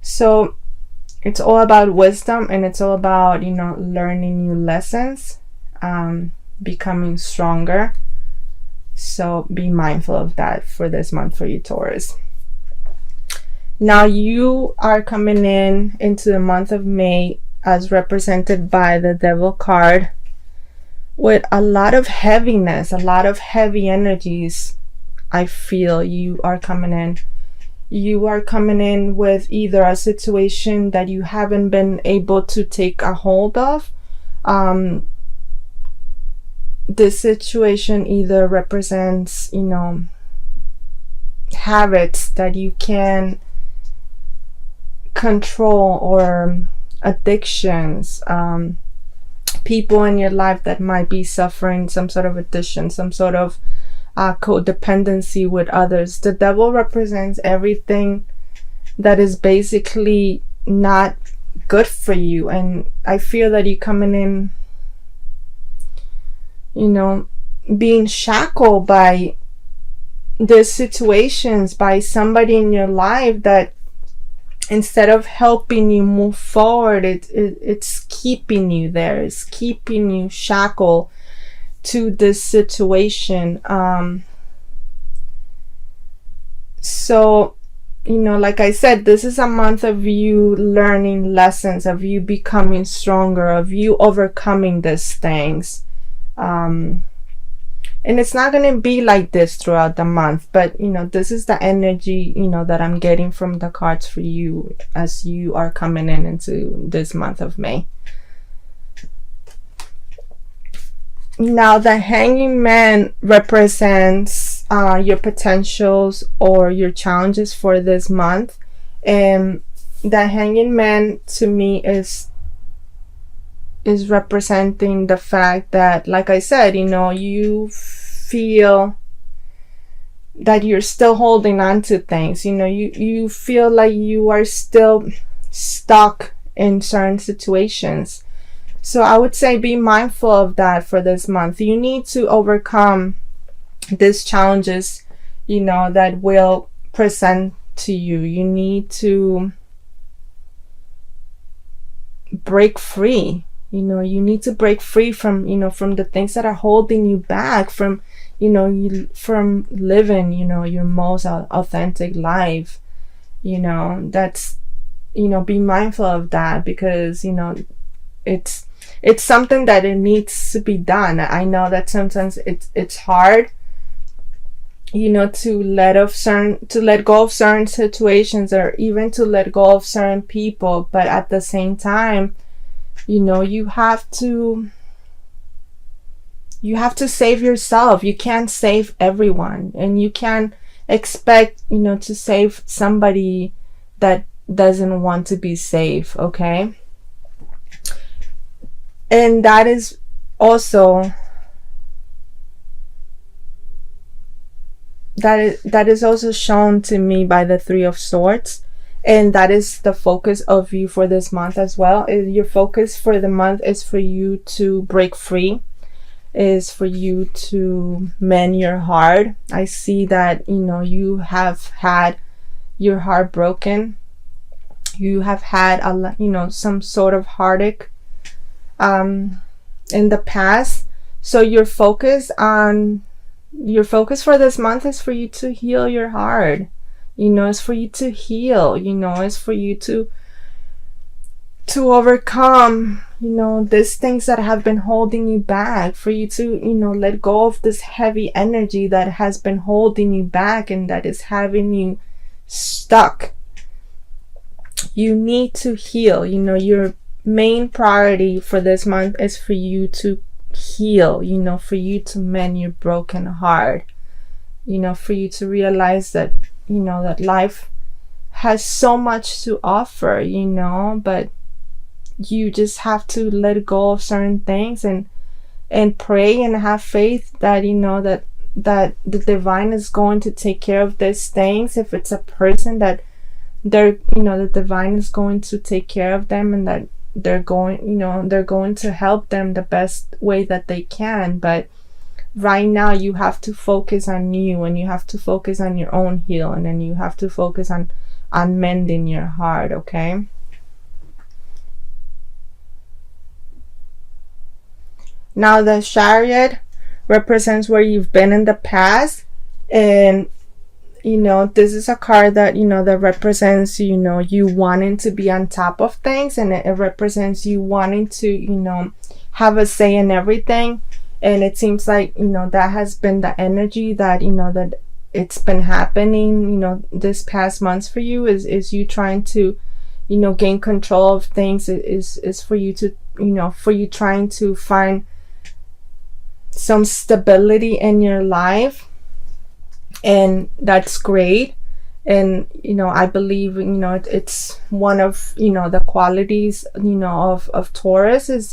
So it's all about wisdom, and it's all about, learning new lessons, becoming stronger. So be mindful of that for this month for you, Taurus. Now you are coming into the month of May as represented by the Devil card with a lot of heaviness, a lot of heavy energies. I feel you are coming in. You are coming in with either a situation that you haven't been able to take a hold of. This situation either represents, habits that you can control, or addictions, people in your life that might be suffering some sort of addiction, some sort of codependency with others. The Devil represents everything that is basically not good for you, and I feel that you're coming in, being shackled by these situations, by somebody in your life that instead of helping you move forward, it's keeping you there. It's keeping you shackled to this situation. So, like I said, this is a month of you learning lessons, of you becoming stronger, of you overcoming these things. And it's not going to be like this throughout the month, but this is the energy that I'm getting from the cards for you as you are coming into this month of May. Now the Hanging Man represents your potentials or your challenges for this month, and the Hanging Man to me is representing the fact that, like I said, you feel that you're still holding on to things. You feel like you are still stuck in certain situations. So I would say be mindful of that for this month. You need to overcome these challenges, that will present to you. You need to break free. You need to break free from, from the things that are holding you back from, from living, your most authentic life. That's, be mindful of that, because, it's something that it needs to be done. I know that sometimes it's hard, to let go of certain situations, or even to let go of certain people, but at the same time, you have to save yourself. You can't save everyone, and you can't expect, to save somebody that doesn't want to be saved, okay? And that is also shown to me by the Three of Swords. And that is the focus of you for this month as well. Your focus for the month is for you to break free, is for you to mend your heart. I see that, you have had your heart broken. You have had some sort of heartache in the past. So your focus for this month is for you to heal your heart. It's for you to heal, it's for you to overcome, these things that have been holding you back, for you to, let go of this heavy energy that has been holding you back and that is having you stuck. You need to heal. Your main priority for this month is for you to heal, for you to mend your broken heart, for you to realize that that life has so much to offer, but you just have to let go of certain things and pray and have faith that, that the divine is going to take care of these things. If it's a person that the divine is going to take care of them, and that they're going to help them the best way that they can. But right now you have to focus on you, and you have to focus on your own healing, and you have to focus on on mending your heart, okay? Now the Chariot represents where you've been in the past, and this is a card that that represents you wanting to be on top of things, and it represents you wanting to have a say in everything. And it seems like that has been the energy that that it's been happening this past months for you, is you trying to gain control of things, is for you to for you trying to find some stability in your life. And that's great. And I believe it's one of the qualities of Taurus is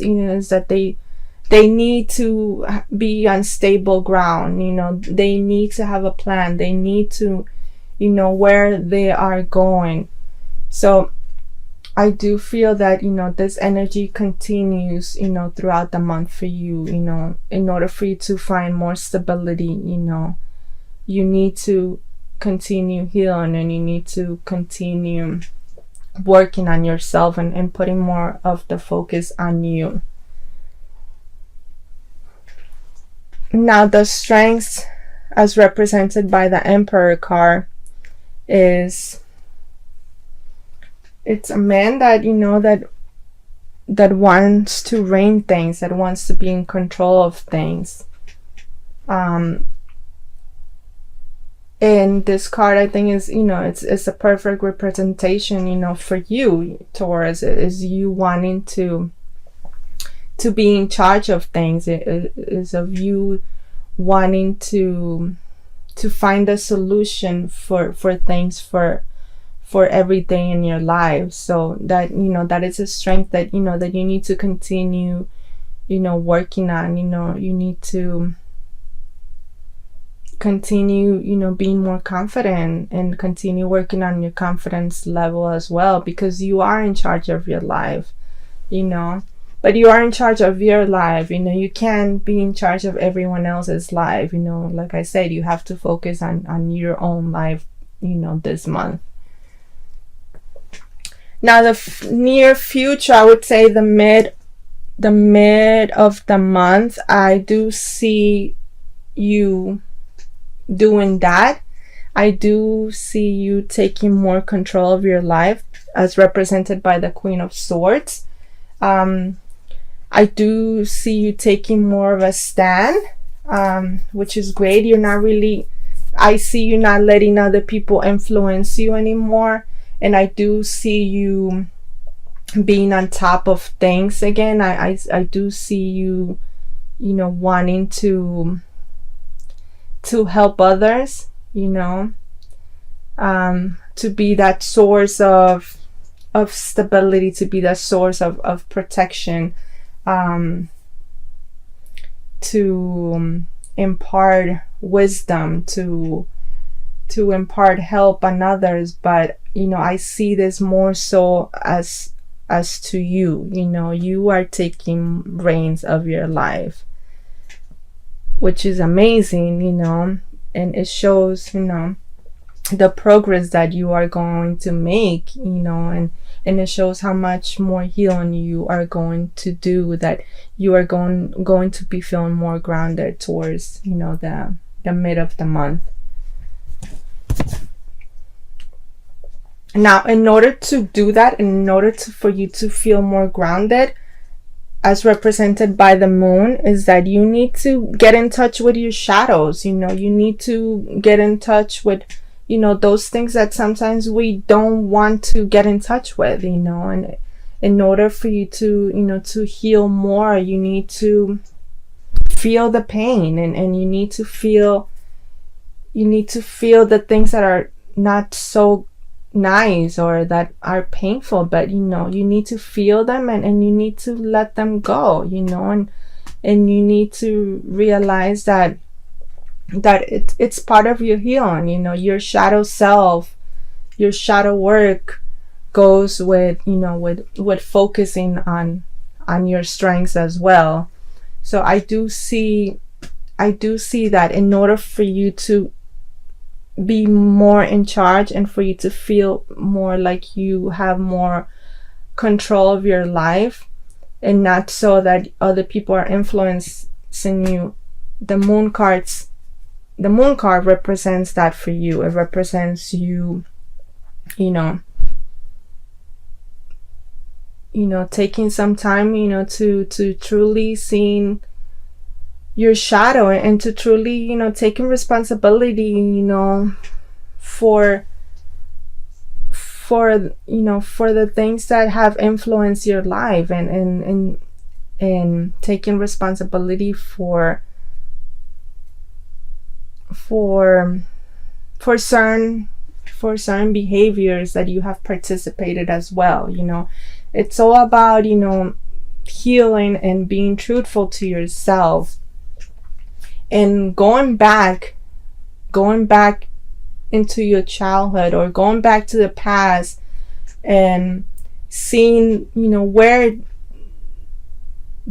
that they need to be on stable ground. They need to have a plan. They need to where they are going. So I do feel that this energy continues throughout the month for you. In order for you to find more stability, you need to continue healing, and you need to continue working on yourself, and putting more of the focus on you. Now the strengths, as represented by the Emperor card, is it's a man that that wants to reign things, that wants to be in control of things. And this card, I think, is it's a perfect representation for you, Taurus. Is you wanting to be in charge of things. It is of you wanting to find a solution for things, for everything in your life. So that that is a strength that that you need to continue working on. You need to continue being more confident, and continue working on your confidence level as well, because you are in charge of your life. But you are in charge of your life. You can't be in charge of everyone else's life. Like I said, you have to focus on your own life this month. Now the near future, I would say the mid of the month, I do see you doing that. I do see you taking more control of your life, as represented by the Queen of Swords. I do see you taking more of a stand, which is great. I see you not letting other people influence you anymore. And I do see you being on top of things again. I do see you, wanting to help others, to be that source of stability, to be that source of protection, to impart wisdom, to impart help on others. But I see this more so as to you. You are taking reins of your life, which is amazing, and it shows the progress that you are going to make, and it shows how much more healing you are going to do, that you are going to be feeling more grounded towards the mid of the month. Now, in order to do that, in order for you to feel more grounded, as represented by the moon, is that you need to get in touch with your shadows. You need to get in touch with those things that sometimes we don't want to get in touch with. And in order for you to to heal more, you need to feel the pain, and you need to feel the things that are not so nice or that are painful, but you need to feel them, and you need to let them go, and you need to realize that it's part of your healing. Your shadow self, your shadow work goes with with focusing on your strengths as well. So I do see that in order for you to be more in charge and for you to feel more like you have more control of your life, and not so that other people are influencing you. The moon card represents that for you. It represents you, taking some time, to truly seeing your shadow, and to truly, taking responsibility, for the things that have influenced your life, and taking responsibility for certain behaviors that you have participated as well. It's all about, healing and being truthful to yourself, and going back into your childhood, or going back to the past, and seeing, where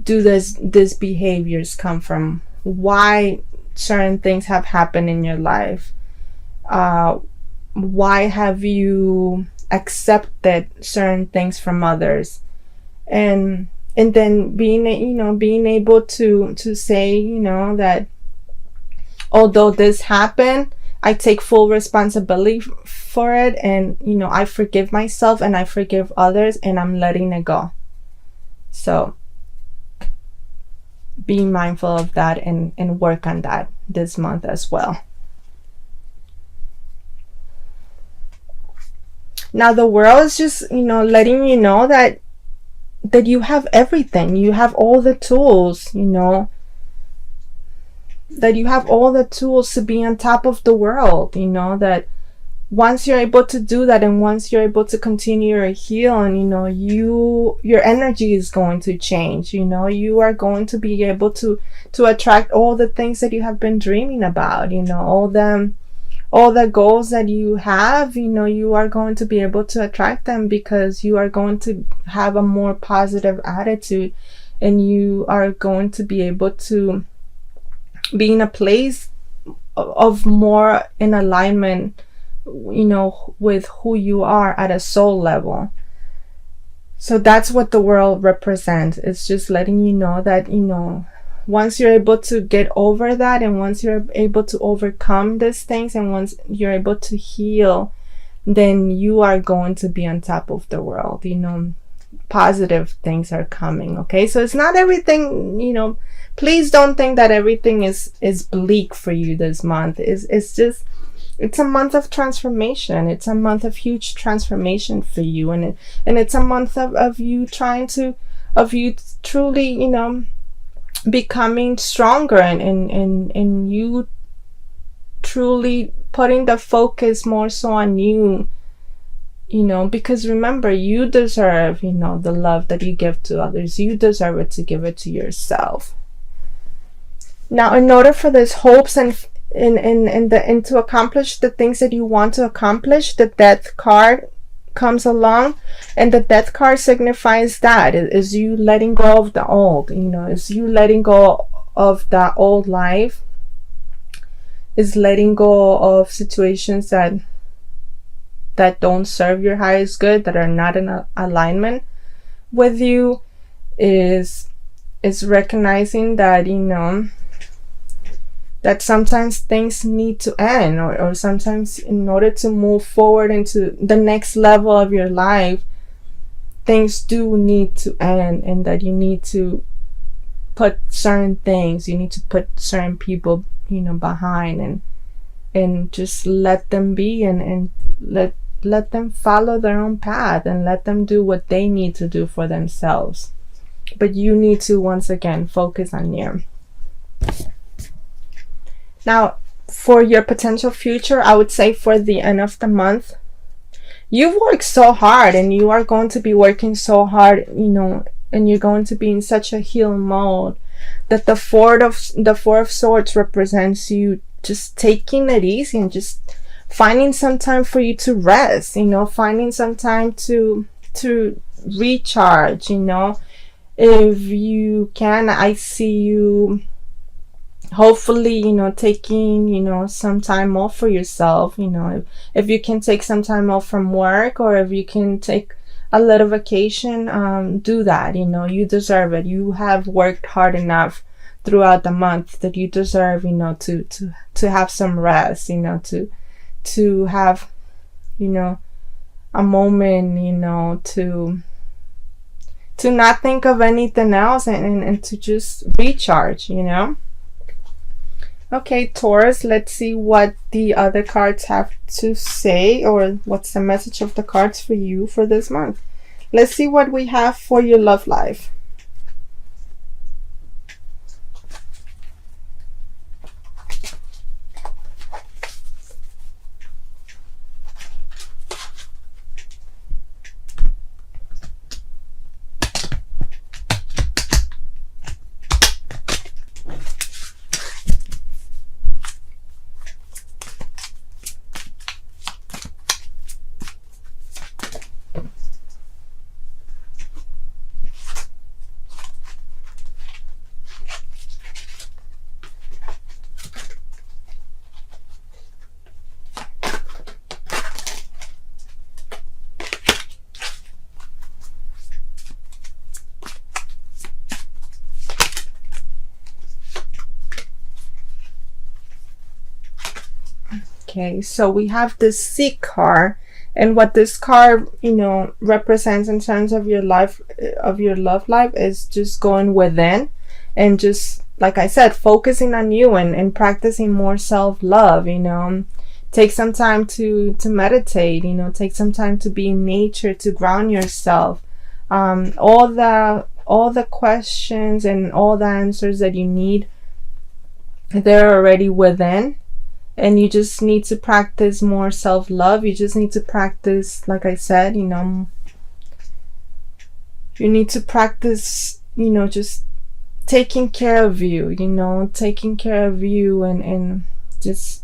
do these behaviors come from, why certain things have happened in your life, why have you accepted certain things from others, and then being able to say, that although this happened, I take full responsibility for it, and I forgive myself and I forgive others, and I'm letting it go. So be mindful of that, and work on that this month as well. Now the world is just, letting you know that you have everything. You have all the tools, that you have all the tools to be on top of the world, that once you're able to do that, and once you're able to continue your healing, your energy is going to change. You are going to be able to attract all the things that you have been dreaming about, all the goals that you have, you are going to be able to attract them, because you are going to have a more positive attitude, and you are going to be able to be in a place of more in alignment, with who you are at a soul level. So that's what the world represents. It's just letting you know that, once you're able to get over that, and once you're able to overcome these things, and once you're able to heal, then you are going to be on top of the world. Positive things are coming. Okay, so it's not everything, please don't think that everything is bleak for you this month. It's a month of transformation. It's a month of huge transformation for you, and it's a month of you truly, becoming stronger, and you truly putting the focus more so on you, because remember, you deserve, the love that you give to others. You deserve it to give it to yourself. Now, in order for these hopes and to accomplish the things that you want to accomplish, the Death card comes along, and the Death card signifies that is you letting go of the old. Is you letting go of that old life, is letting go of situations that don't serve your highest good, that are not in alignment with you, is recognizing that, that sometimes things need to end, or sometimes in order to move forward into the next level of your life, things do need to end, and that you need to put certain things, you need to put certain people, behind, and just let them be, and let them follow their own path, and let them do what they need to do for themselves. But you need to, once again, focus on you. Now, for your potential future, I would say for the end of the month, you've worked so hard, and you are going to be working so hard, and you're going to be in such a heal mode, that the Four of Swords represents you just taking it easy, and just finding some time for you to rest, finding some time to recharge, if you can. I see you hopefully, taking, some time off for yourself. If you can take some time off from work, or if you can take a little vacation, do that. You deserve it. You have worked hard enough throughout the month that you deserve, to have some rest, to have, a moment, to not think of anything else, and to just recharge. Okay, Taurus, let's see what the other cards have to say, or what's the message of the cards for you for this month. Let's see what we have for your love life. Okay, so we have the Seek card, and what this card, represents in terms of your life, of your love life, is just going within, and just, like I said, focusing on you, and practicing more self-love. Take some time to meditate. Take some time to be in nature, to ground yourself. All the questions and all the answers that you need, they're already within. And you just need to practice more self-love. You just need to practice, like I said, you need to practice, just taking care of you, taking care of you, and just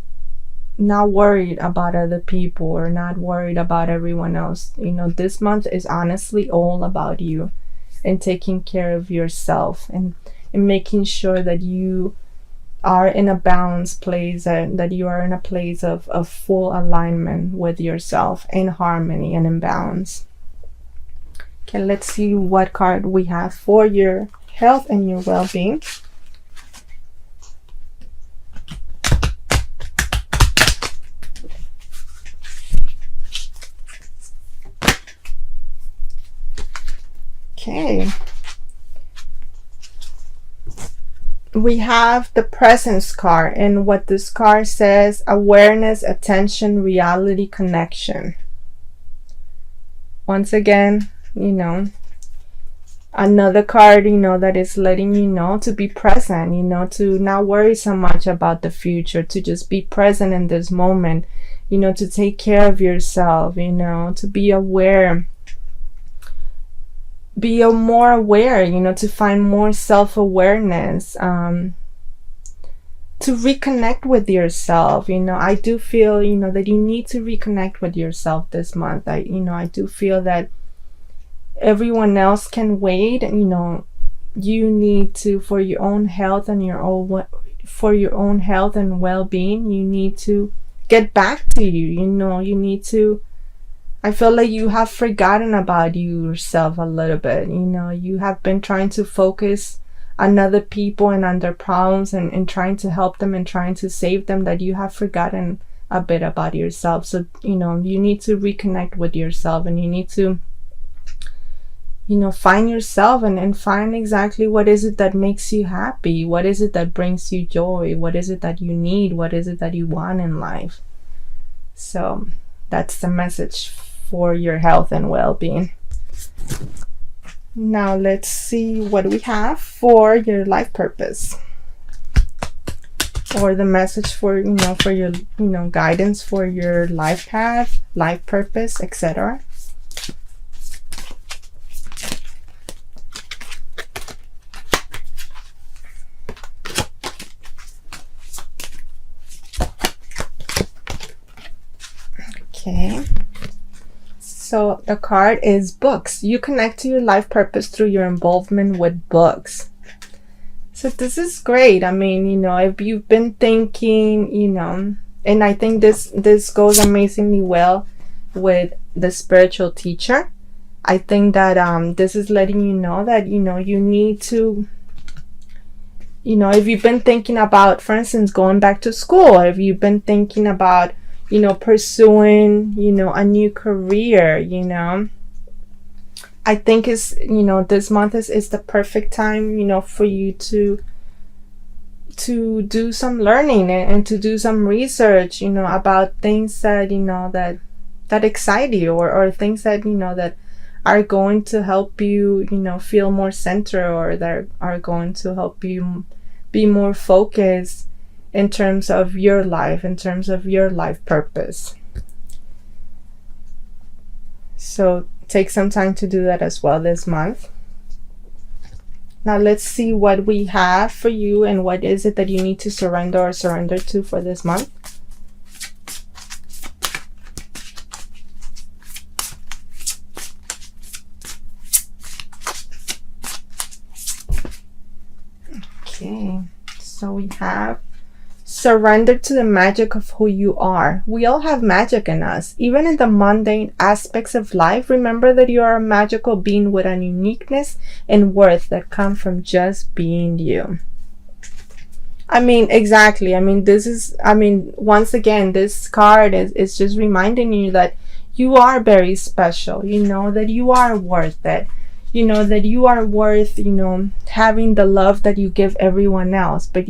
not worried about other people, or not worried about everyone else. This month is honestly all about you, and taking care of yourself, and making sure that you are in a balanced place, that you are in a place of full alignment with yourself, in harmony and in balance. Okay, let's see what card we have for your health and your well-being. Okay. We have the Presence card, and what this card says: awareness, attention, reality, connection. Once again, another card, that is letting you know to be present, to not worry so much about the future, to just be present in this moment, to take care of yourself, to be aware. Be more aware, to find more self-awareness, to reconnect with yourself. I do feel, that you need to reconnect with yourself this month. I do feel that everyone else can wait. You need to, for your own health and well-being, you need to get back to you. You need to. I feel like you have forgotten about yourself a little bit. You have been trying to focus on other people and on their problems, and trying to help them and trying to save them, that you have forgotten a bit about yourself. So, you need to reconnect with yourself, and you need to, find yourself, and find exactly what is it that makes you happy. What is it that brings you joy? What is it that you need? What is it that you want in life? So that's the message for your health and well-being. Now let's see what we have for your life purpose, or the message for for your guidance for your life path, life purpose, etc. Okay. So the card is books. You connect to your life purpose through your involvement with books. So this is great. I mean, if you've been thinking, and I think this goes amazingly well with the spiritual teacher. I think that this is letting you know that you need to, if you've been thinking about, for instance, going back to school, if you've been thinking about pursuing a new career, I think is this month is the perfect time for you to do some learning and to do some research about things that that excite you, or things that that are going to help you feel more centered, or that are going to help you be more focused in terms of your life, purpose. So take some time to do that as well this month. Now let's see what we have for you, and what is it that you need to surrender to for this month. Okay, so we have surrender to the magic of who you are. We all have magic in us. Even in the mundane aspects of life, remember that you are a magical being with an uniqueness and worth that come from just being you. I mean, exactly. I mean, once again, this card is just reminding you that you are very special. That you are worth it. That you are worth, having the love that you give everyone else. But,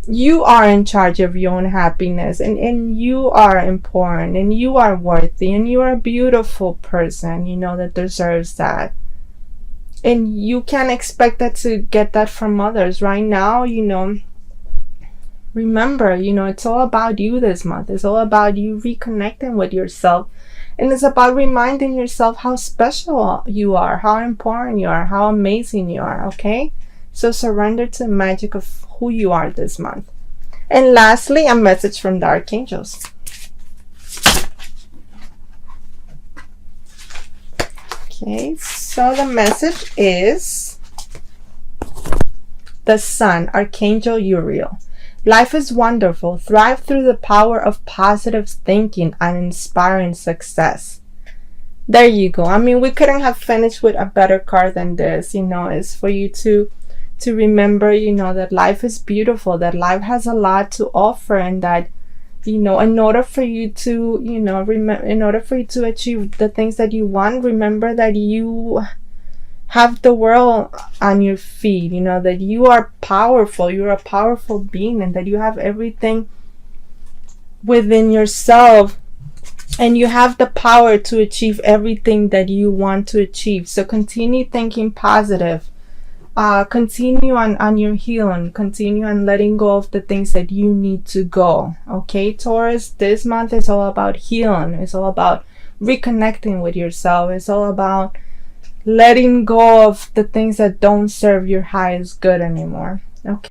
you are in charge of your own happiness, and you are important, and you are worthy, and you are a beautiful person, that deserves that. And you can't expect that to get that from others right now. Remember, it's all about you this month. It's all about you reconnecting with yourself. And it's about reminding yourself how special you are, how important you are, how amazing you are, okay? So surrender to the magic of who you are this month. And lastly, a message from the archangels. Okay, so the message is the Sun, Archangel Uriel. Life is wonderful. Thrive through the power of positive thinking and inspiring success. There you go. I mean, we couldn't have finished with a better card than this. It's for you to remember, that life is beautiful, that life has a lot to offer, and that, in order for you to, in order for you to achieve the things that you want, remember that you have the world on your feet, that you are powerful, you're a powerful being, and that you have everything within yourself, and you have the power to achieve everything that you want to achieve. So continue thinking positive. Continue on your healing. Continue on letting go of the things that you need to go. Okay, Taurus, this month is all about healing. It's all about reconnecting with yourself. It's all about letting go of the things that don't serve your highest good anymore. Okay.